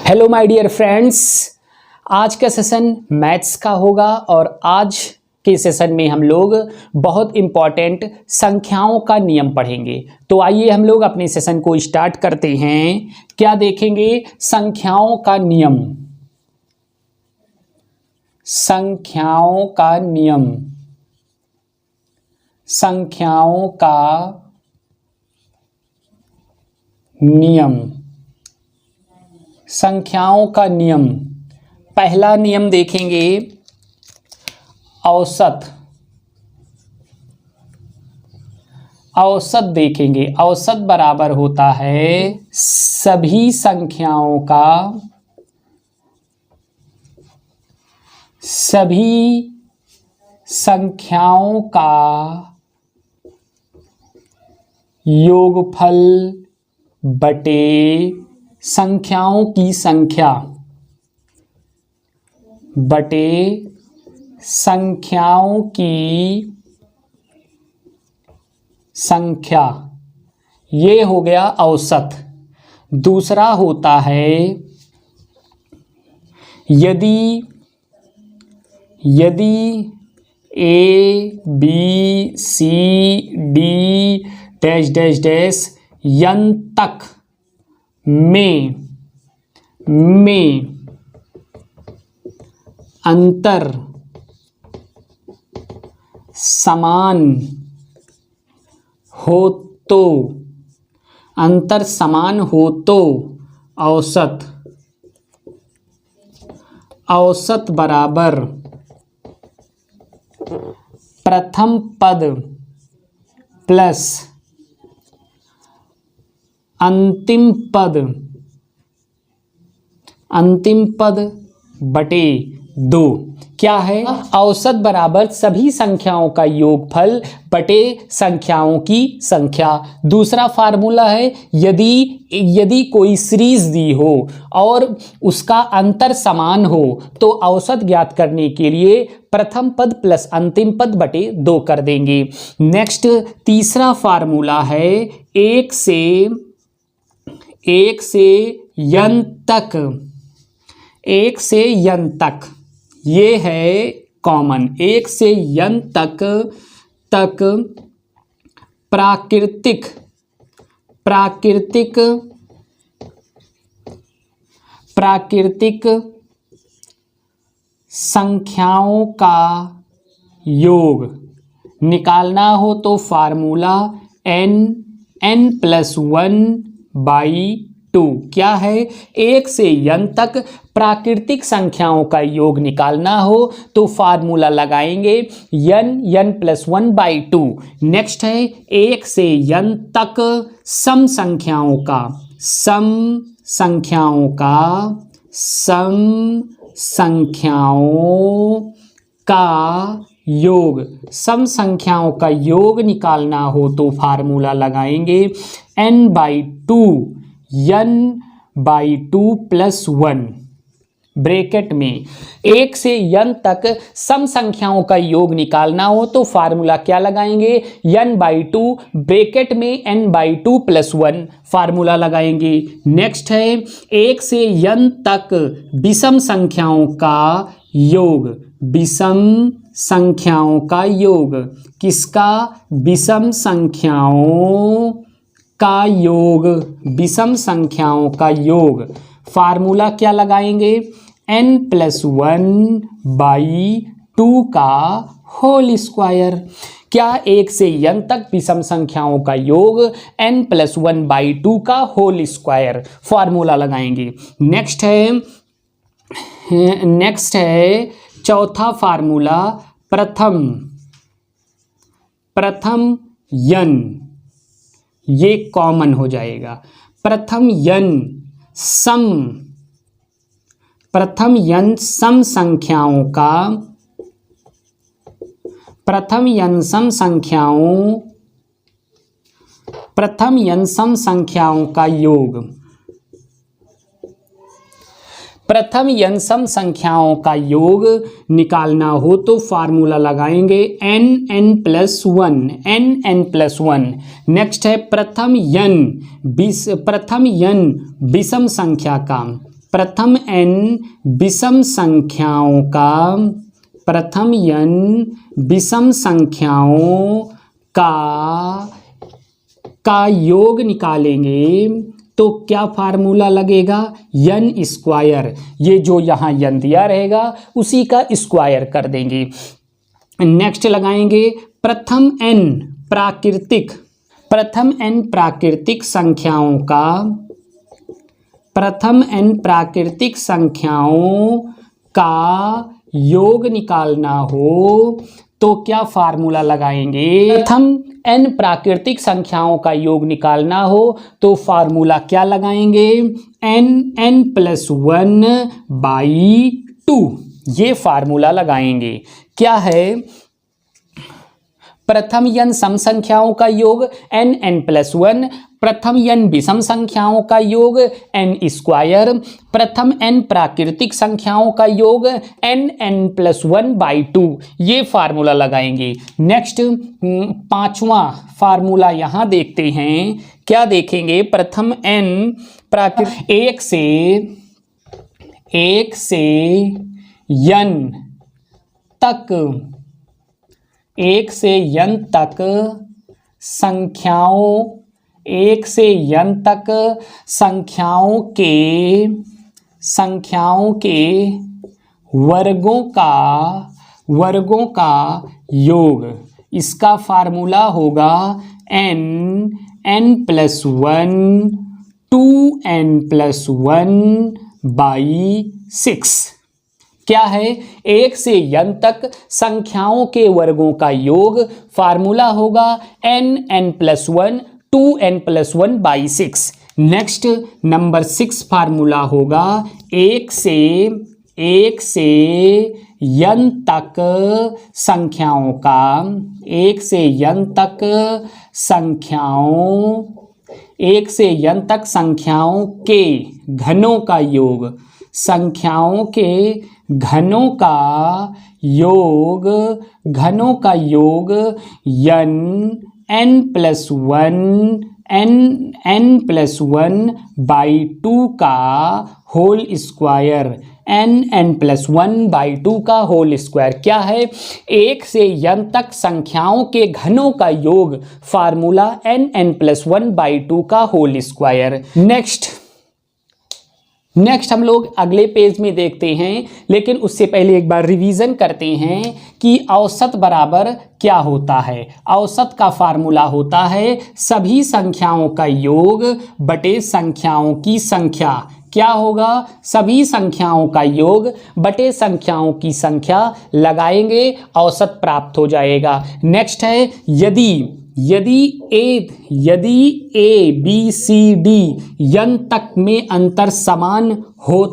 Hello my dear friends, आज का session maths का होगा और आज के सेशन में हम लोग बहुत इम्पॉर्टेंट संख्याओं का नियम पढ़ेंगे। तो आइए हम लोग अपने सेशन को स्टार्ट करते हैं। क्या देखेंगे? संख्याओं का नियम। संख्याओं का नियम, संख्याओं का नियम, संख्याओं का नियम। पहला नियम देखेंगे, औसत। औसत देखेंगे, औसत बराबर होता है सभी संख्याओं का, सभी संख्याओं का योगफल बटे संख्याओं की संख्या, बटे संख्याओं की संख्या। ये हो गया औसत। दूसरा होता है यदि A B C D dash dash dash n तक में अंतर समान हो तो, अंतर समान हो तो औसत, औसत बराबर प्रथम पद प्लस अंतिम पद बटे 2। क्या है? औसत बराबर सभी संख्याओं का योगफल बटे संख्याओं की संख्या। दूसरा फार्मूला है यदि कोई सीरीज दी हो और उसका अंतर समान हो तो औसत ज्ञात करने के लिए प्रथम पद प्लस अंतिम पद बटे 2 कर देंगे। नेक्स्ट तीसरा फार्मूला है 1 से n तक, 1 से n तक, ये है कॉमन। 1 से n तक प्राकृतिक संख्याओं का योग निकालना हो तो फार्मूला n+1/2। क्या है? 1 से n तक प्राकृतिक संख्याओं का योग निकालना हो तो फार्मूला लगाएंगे n+1/2। नेक्स्ट है 1 से n तक सम संख्याओं का योग, सम संख्याओं का योग निकालना हो तो फार्मूला लगाएंगे n/2 ब्रैकेट में। 1 से n तक सम संख्याओं का योग निकालना हो तो फार्मूला क्या लगाएंगे? n/2 ब्रैकेट में n/2+1 फार्मूला लगाएंगे। नेक्स्ट है 1 से n तक विषम संख्याओं का योग, विषम संख्याओं का योग। किसका? विषम संख्याओं का योग, विषम संख्याओं का योग। फार्मूला क्या लगाएंगे? n+1/2 का होल स्क्वायर। क्या? 1 से n तक विषम संख्याओं का योग n+1/2 का होल स्क्वायर, फार्मूला लगाएंगे। नेक्स्ट है चौथा फार्मूला प्रथम n, ये कॉमन हो जाएगा। प्रथम n सम संख्याओं का, प्रथम n सम संख्याओं का योग, प्रथम n सम संख्याओं का योग निकालना हो तो फार्मूला लगाएंगे n+1। नेक्स्ट है प्रथम n विषम संख्या का, प्रथम n विषम संख्याओं का, प्रथम n विषम संख्याओं का योग निकालेंगे तो क्या फार्मूला लगेगा, n स्क्वायर। ये जो यहाँ n दिया रहेगा उसी का स्क्वायर कर देंगे। नेक्स्ट लगाएंगे प्रथम n प्राकृतिक संख्याओं का, प्रथम n प्राकृतिक संख्याओं का योग निकालना हो तो क्या फार्मूला लगाएंगे। प्रथम n प्राकृतिक संख्याओं का योग निकालना हो तो फार्मूला क्या लगाएंगे, n + 1/2 ये फार्मूला लगाएंगे। क्या है, प्रथम n सम संख्याओं का योग n + 1, प्रथम n विषम संख्याओं का योग n स्क्वायर, प्रथम n प्राकृतिक संख्याओं का योग n + 1/2 ये फार्मूला लगाएंगे। नेक्स्ट पांचवा फार्मूला यहाँ देखते हैं। क्या देखेंगे, प्रथम n प्राकृतिक 1 से n तक, 1 से n तक संख्याओं, 1 से n तक संख्याओं के वर्गों का योग। इसका फार्मूला होगा n + 1 2n + 1/6। क्या है, 1 से n तक संख्याओं के वर्गों का योग, फार्मूला होगा n + 1 2n + 1/6। Next number 6 formula होगा 1 से n तक संख्याओं का, 1 से n तक संख्याओं के घनों का योग, संख्याओं के घनों का योग n + 1/2 का होल स्क्वायर, n + 1/2 का होल स्क्वायर। क्या है, 1 से n तक संख्याओं के घनों का योग, फार्मूला n + 1/2 का होल स्क्वायर। नेक्स्ट हम लोग अगले पेज में देखते हैं, लेकिन उससे पहले एक बार रिवीजन करते हैं कि औसत बराबर क्या होता है। औसत का फार्मूला होता है सभी संख्याओं का योग बटे संख्याओं की संख्या। क्या होगा, सभी संख्याओं का योग बटे संख्याओं की संख्या लगाएंगे, औसत प्राप्त हो जाएगा। नेक्स्ट है यदि A B C D n तक में अंतर समान हो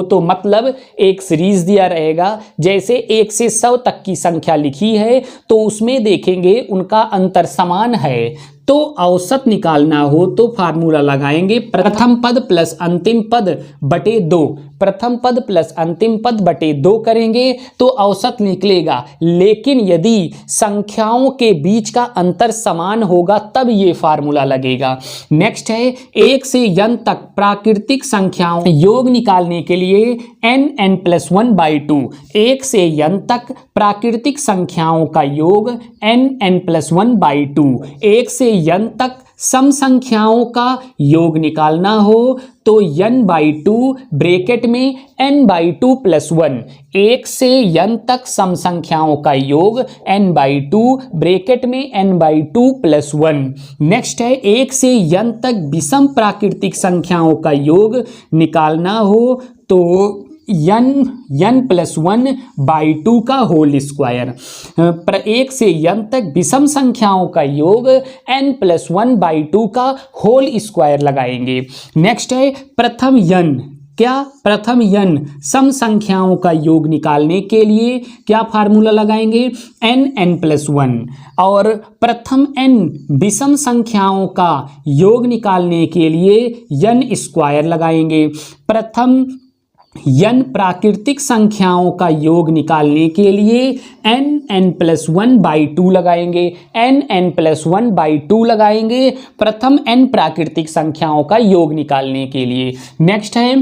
तो मतलब एक सीरीज दिया रहेगा, जैसे 1 से 100 तक की संख्या लिखी है तो उसमें देखेंगे उनका अंतर समान है, तो औसत निकालना हो तो फार्मूला लगाएंगे प्रथम पद प्लस अंतिम पद बटे 2। प्रथम पद प्लस अंतिम पद बटे 2 करेंगे तो औसत निकलेगा, लेकिन यदि संख्याओं के बीच का अंतर समान होगा तब ये फार्मूला लगेगा। नेक्स्ट है 1 से n तक प्राकृतिक संख्याओं योग निकालने के लिए n + 1/2। 1 से n तक प्राकृतिक संख्याओं का योग n + 1/2। 1 से n तक सम संख्याओं का योग निकालना हो तो n/2 ब्रैकेट में n/2 + 1। 1 से n तक सम संख्याओं का योग n/2 ब्रैकेट में n/2 + 1। नेक्स्ट है 1 से n तक विषम प्राकृतिक संख्याओं का योग निकालना हो तो n + 1/2 का होल स्क्वायर। 1 से n तक विषम संख्याओं का योग n + 1/2 का होल स्क्वायर लगाएंगे। नेक्स्ट है प्रथम n सम संख्याओं का योग निकालने के लिए क्या फार्मूला लगाएंगे, n + 1। और प्रथम n विषम संख्याओं का योग निकालने के लिए n स्क्वायर लगाएंगे। प्रथम n प्राकृतिक संख्याओं का योग निकालने के लिए n+1/2 लगाएंगे, n+1/2 लगाएंगे प्रथम n प्राकृतिक संख्याओं का योग निकालने के लिए। नेक्स्ट है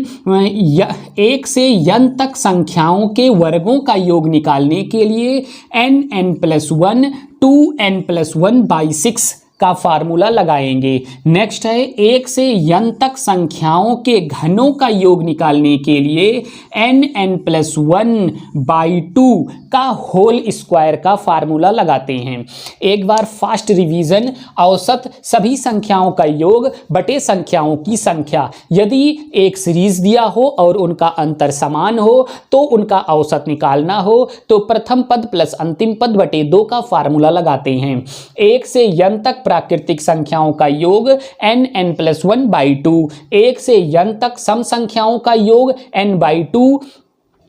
1 से n तक संख्याओं के वर्गों का योग निकालने के लिए n+1 2n+1/6 का फार्मूला लगाएंगे। नेक्स्ट है 1 से n तक संख्याओं के घनों का योग निकालने के लिए n+1/2 का होल स्क्वायर का फार्मूला लगाते हैं। एक बार फास्ट रिवीजन, औसत सभी संख्याओं का योग बटे संख्याओं की संख्या। यदि एक सीरीज दिया हो और उनका अंतर समान हो तो उनका औसत निकालना हो तो प्रथम पद प्लस अंतिम पद बटे 2 का फार्मूला लगाते हैं। 1 से n तक प्राकृतिक संख्याओं का योग n+1/2, 1 से n तक सम संख्याओं का योग n/2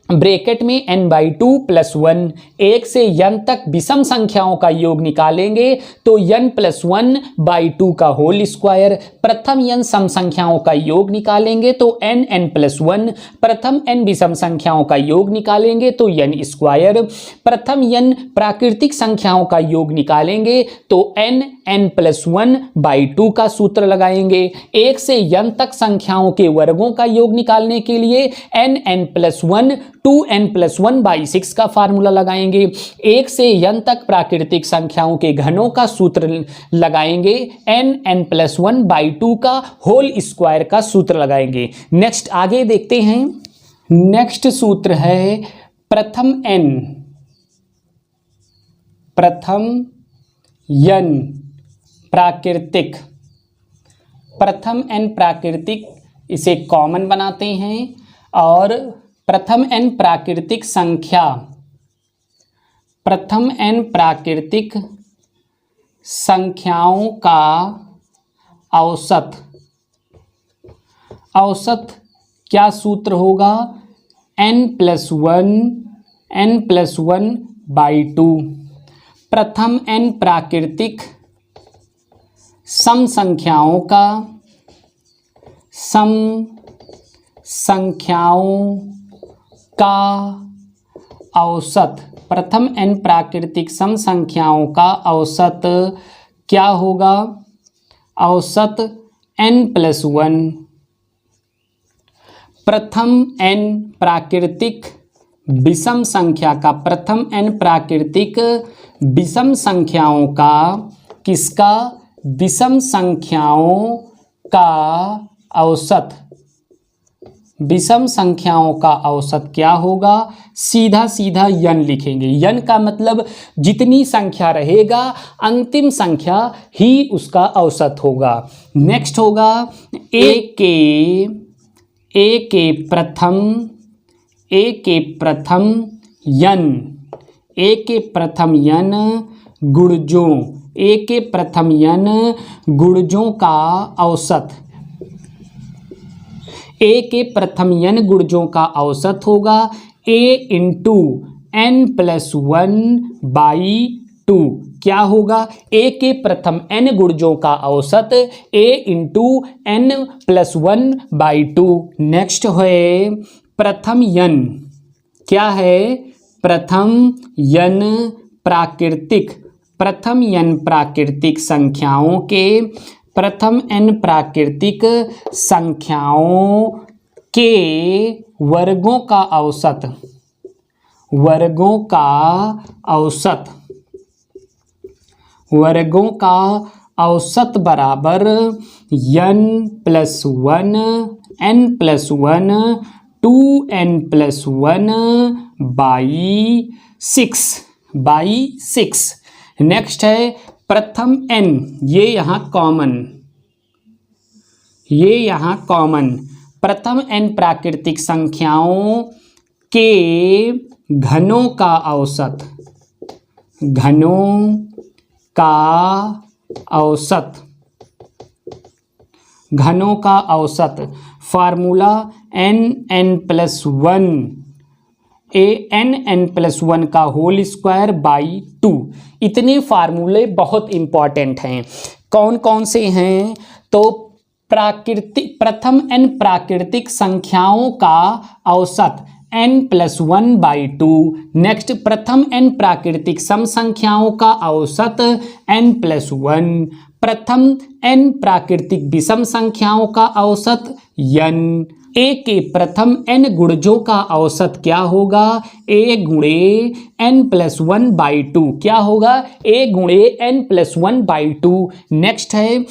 ब्रैकेट में n/2 + 1, 1 से n तक विषम संख्याओं का योग निकालेंगे तो n+1/2 का होल स्क्वायर। प्रथम n सम संख्याओं का योग निकालेंगे तो n+1, प्रथम n विषम संख्याओं का योग निकालेंगे तो n स्क्वायर, प्रथम n प्राकृतिक संख्याओं का योग निकालेंगे तो n+1/2 का सूत्र लगाएंगे। 1 से n तक संख्याओं के वर्गों का योग निकालने के लिए n+1 2n+1/6 का फार्मूला लगाएंगे। 1 से n तक प्राकृतिक संख्याओं के घनों का सूत्र लगाएंगे, n+1/2 का होल स्क्वायर का सूत्र लगाएंगे। नेक्स्ट आगे देखते हैं। नेक्स्ट सूत्र है प्रथम n प्राकृतिक, प्रथम n प्राकृतिक, इसे कॉमन बनाते हैं और प्रथम n प्राकृतिक संख्या, प्रथम n प्राकृतिक संख्याओं का औसत, औसत क्या सूत्र होगा, n+1/2। प्रथम n प्राकृतिक सम संख्याओं का, सम संख्याओं का औसत, प्रथम n प्राकृतिक सम संख्याओं का औसत क्या होगा, औसत n+1। प्रथम n प्राकृतिक विषम संख्या का, प्रथम n प्राकृतिक विषम संख्याओं का, किसका, विषम संख्याओं का औसत, विषम संख्याओं का औसत क्या होगा, सीधा सीधा n लिखेंगे। n का मतलब जितनी संख्या रहेगा अंतिम संख्या ही उसका औसत होगा। नेक्स्ट होगा a के प्रथम n, a के प्रथम n गुणजों, a के प्रथम n गुणजों का औसत, a के प्रथम n गुणजों का औसत होगा a × n+1/2। क्या होगा, a के प्रथम n गुणजों का औसत a × n+1/2। नेक्स्ट है प्रथम n, क्या है, प्रथम n प्राकृतिक, प्रथम n प्राकृतिक संख्याओं के, प्रथम n प्राकृतिक संख्याओं के वर्गों का औसत, वर्गों का औसत, वर्गों का औसत बराबर n+1 2n+1/6। नेक्स्ट है प्रथम n, ये यहाँ कॉमन, प्रथम n प्राकृतिक संख्याओं के घनों का औसत, घनों का औसत, घनों का औसत, फार्मूला n+1 का होल स्क्वायर बाई 2। इतने फार्मूले बहुत इंपॉर्टेंट हैं। कौन कौन से हैं, तो प्रथम n प्राकृतिक संख्याओं का औसत n+1/2। नेक्स्ट, प्रथम n प्राकृतिक सम संख्याओं का औसत n+1। प्रथम n प्राकृतिक विषम संख्याओं का औसत n। a के प्रथम n गुणजों का औसत क्या होगा? a गुणे n+1/2। क्या होगा? a गुणे n+1/2। नेक्स्ट है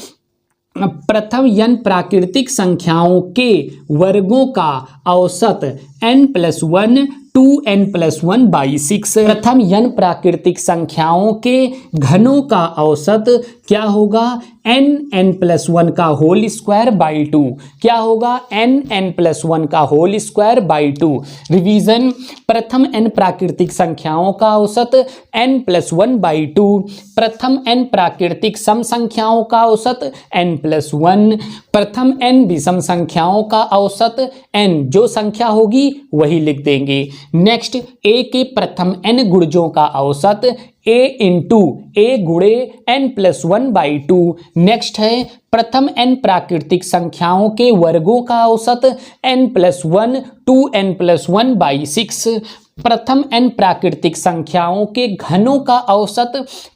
प्रथम n प्राकृतिक संख्याओं के वर्गों का औसत n+1 2n+1/6। प्रथम n प्राकृतिक संख्याओं के घनों का औसत क्या होगा? n+1 का होल स्क्वायर बाई 2। क्या होगा? n+1 का होल स्क्वायर बाई 2। रिवीजन, प्रथम n प्राकृतिक संख्याओं का औसत n+1/2। प्रथम n प्राकृतिक सम संख्याओं का औसत n+1। प्रथम n विषम संख्याओं का औसत n, जो संख्या होगी वही लिख देंगे। नेक्स्ट, a के प्रथम n गुणजों का औसत a इंटू a गुणे n+1/2। नेक्स्ट है प्रथम n प्राकृतिक संख्याओं के वर्गों का औसत n+1 2n+1/6। प्रथम n प्राकृतिक संख्याओं के घनों का औसत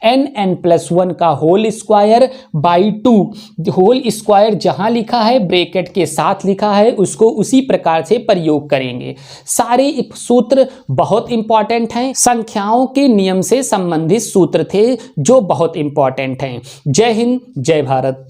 n+1 का whole square by 2। Whole square जहां लिखा है ब्रैकेट के साथ लिखा है, उसको उसी प्रकार से प्रयोग करेंगे। सारे सूत्र बहुत इंपॉर्टेंट हैं, संख्याओं के नियम से संबंधित सूत्र थे जो बहुत इंपॉर्टेंट हैं। जय हिंद, जय भारत।